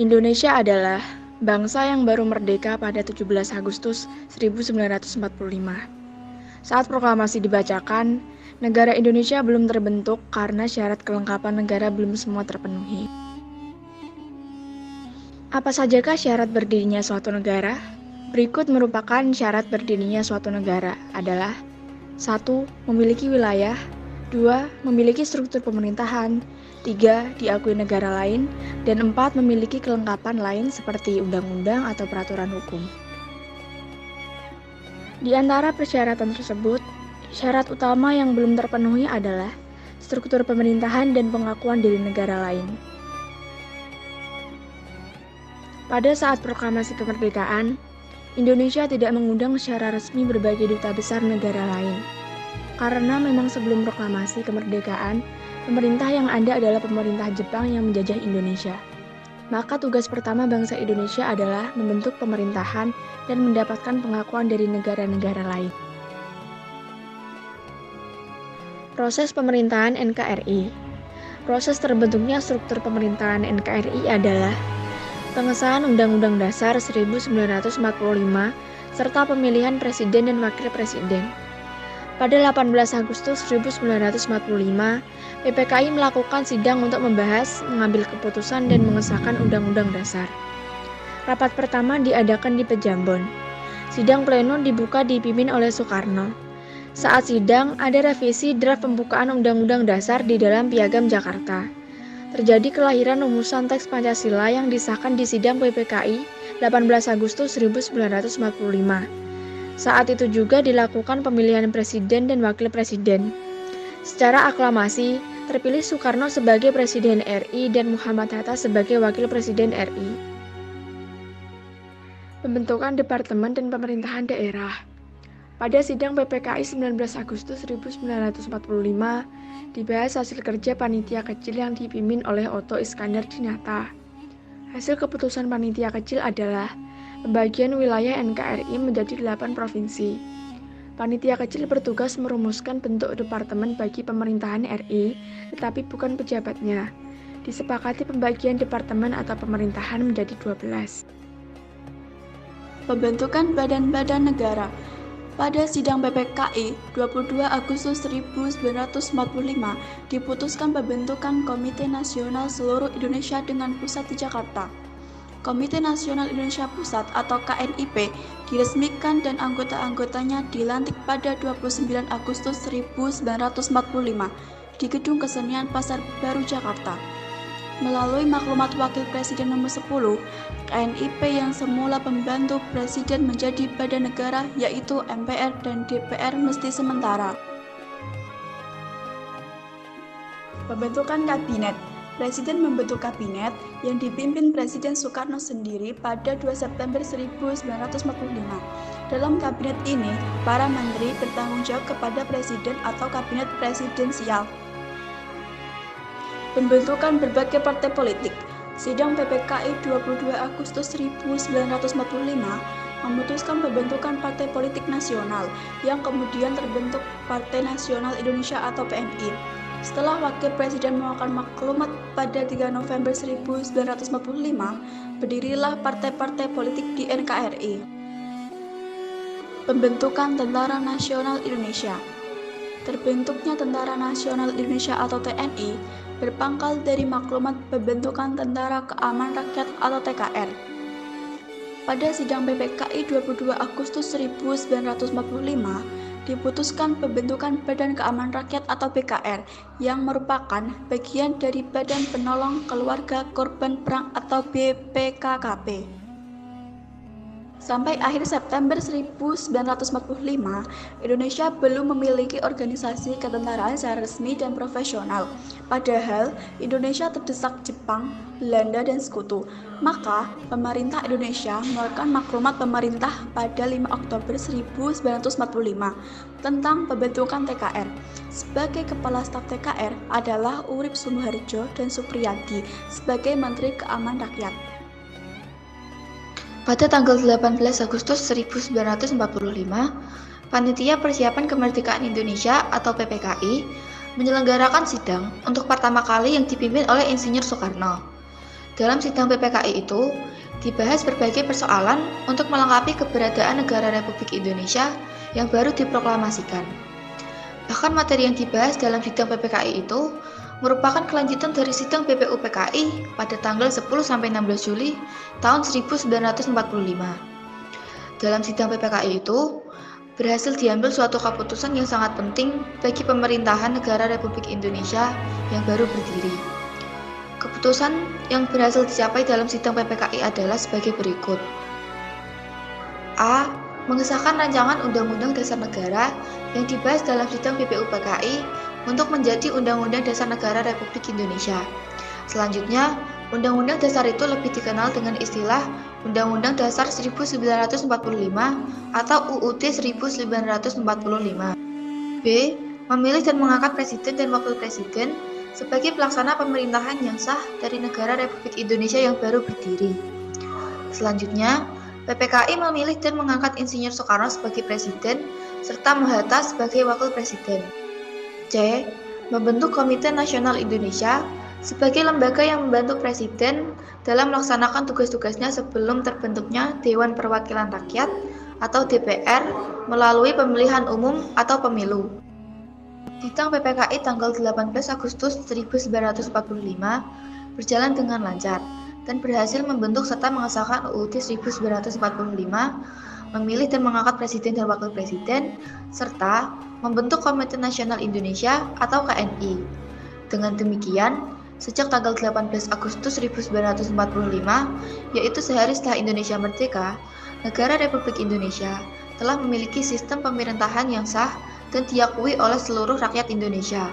Indonesia adalah bangsa yang baru merdeka pada 17 Agustus 1945. Saat proklamasi dibacakan, negara Indonesia belum terbentuk karena syarat kelengkapan negara belum semua terpenuhi. Apa sajakah syarat berdirinya suatu negara? Berikut merupakan syarat berdirinya suatu negara adalah 1. Memiliki wilayah, 2. Memiliki struktur pemerintahan, 3. Diakui negara lain, dan 4. Memiliki kelengkapan lain seperti undang-undang atau peraturan hukum. Di antara persyaratan tersebut, syarat utama yang belum terpenuhi adalah struktur pemerintahan dan pengakuan diri negara lain. Pada saat proklamasi kemerdekaan, Indonesia tidak mengundang secara resmi berbagai duta besar negara lain. Karena memang sebelum proklamasi kemerdekaan, pemerintah yang ada adalah pemerintah Jepang yang menjajah Indonesia. Maka tugas pertama bangsa Indonesia adalah membentuk pemerintahan dan mendapatkan pengakuan dari negara-negara lain. Proses pemerintahan NKRI. Proses terbentuknya struktur pemerintahan NKRI adalah pengesahan Undang-Undang Dasar 1945 serta pemilihan presiden dan wakil presiden. Pada 18 Agustus 1945, PPKI melakukan sidang untuk membahas, mengambil keputusan, dan mengesahkan Undang-Undang Dasar. Rapat pertama diadakan di Pejambon. Sidang pleno dibuka dipimpin oleh Soekarno. Saat sidang, ada revisi draft pembukaan Undang-Undang Dasar di dalam Piagam Jakarta. Terjadi kelahiran rumusan teks Pancasila yang disahkan di sidang PPKI 18 Agustus 1945. Saat itu juga dilakukan pemilihan presiden dan wakil presiden. Secara aklamasi, terpilih Soekarno sebagai Presiden RI dan Muhammad Hatta sebagai Wakil Presiden RI. Pembentukan Departemen dan Pemerintahan Daerah. Pada sidang PPKI 19 Agustus 1945, dibahas hasil kerja panitia kecil yang dipimpin oleh Otto Iskandar Dinata. Hasil keputusan panitia kecil adalah pembagian wilayah NKRI menjadi 8 provinsi. Panitia kecil bertugas merumuskan bentuk departemen bagi pemerintahan RI, tetapi bukan pejabatnya. Disepakati pembagian departemen atau pemerintahan menjadi 12. Pembentukan badan-badan negara. Pada sidang PPKI 22 Agustus 1945 diputuskan pembentukan Komite Nasional Seluruh Indonesia dengan pusat di Jakarta. Komite Nasional Indonesia Pusat atau KNIP diresmikan dan anggota-anggotanya dilantik pada 29 Agustus 1945 di Gedung Kesenian Pasar Baru Jakarta. Melalui maklumat Wakil Presiden nomor 10, KNIP yang semula pembantu Presiden menjadi badan negara yaitu MPR dan DPR mesti sementara. Pembentukan Kabinet. Presiden membentuk kabinet yang dipimpin Presiden Soekarno sendiri pada 2 September 1945. Dalam kabinet ini, para menteri bertanggung jawab kepada Presiden atau Kabinet Presidensial. Pembentukan berbagai partai politik. Sidang PPKI 22 Agustus 1945 memutuskan pembentukan Partai Politik Nasional yang kemudian terbentuk Partai Nasional Indonesia atau PNI. Setelah Wakil Presiden mengeluarkan maklumat pada 3 November 1945, berdirilah partai-partai politik di NKRI. Pembentukan Tentara Nasional Indonesia. Terbentuknya Tentara Nasional Indonesia atau TNI berpangkal dari maklumat pembentukan Tentara Keamanan Rakyat atau TKR. Pada sidang PPKI 22 Agustus 1945, diputuskan pembentukan Badan Keamanan Rakyat atau BKR yang merupakan bagian dari Badan Penolong Keluarga Korban Perang atau BPKKP. Sampai akhir September 1945, Indonesia belum memiliki organisasi ketentaraan secara resmi dan profesional. Padahal, Indonesia terdesak Jepang, Belanda, dan Sekutu. Maka, pemerintah Indonesia mengeluarkan maklumat pemerintah pada 5 Oktober 1945 tentang pembentukan TKR. Sebagai kepala staf TKR adalah Urip Sumoharjo dan Supriyadi sebagai Menteri Keamanan Rakyat. Pada tanggal 18 Agustus 1945, Panitia Persiapan Kemerdekaan Indonesia atau PPKI menyelenggarakan sidang untuk pertama kali yang dipimpin oleh Insinyur Soekarno. Dalam sidang PPKI itu, dibahas berbagai persoalan untuk melengkapi keberadaan negara Republik Indonesia yang baru diproklamasikan. Bahkan materi yang dibahas dalam sidang PPKI itu merupakan kelanjutan dari sidang BPUPKI pada tanggal 10-16 Juli tahun 1945. Dalam sidang PPKI itu, berhasil diambil suatu keputusan yang sangat penting bagi pemerintahan negara Republik Indonesia yang baru berdiri. Keputusan yang berhasil dicapai dalam sidang PPKI adalah sebagai berikut. A. Mengesahkan rancangan Undang-Undang Dasar Negara yang dibahas dalam sidang BPUPKI untuk menjadi Undang-Undang Dasar Negara Republik Indonesia. Selanjutnya, Undang-Undang Dasar itu lebih dikenal dengan istilah Undang-Undang Dasar 1945 atau UUD 1945. B. Memilih dan mengangkat Presiden dan Wakil Presiden sebagai pelaksana pemerintahan yang sah dari negara Republik Indonesia yang baru berdiri. Selanjutnya, PPKI memilih dan mengangkat Insinyur Soekarno sebagai Presiden serta Mohatta sebagai Wakil Presiden. C. Membentuk Komite Nasional Indonesia sebagai lembaga yang membantu Presiden dalam melaksanakan tugas-tugasnya sebelum terbentuknya Dewan Perwakilan Rakyat atau DPR melalui pemilihan umum atau pemilu. Sidang PPKI tanggal 18 Agustus 1945 berjalan dengan lancar dan berhasil membentuk serta mengesahkan UUD 1945, memilih dan mengangkat Presiden dan Wakil Presiden, serta membentuk Komite Nasional Indonesia atau KNI. Dengan demikian, sejak tanggal 18 Agustus 1945, yaitu sehari setelah Indonesia merdeka, negara Republik Indonesia telah memiliki sistem pemerintahan yang sah dan diakui oleh seluruh rakyat Indonesia.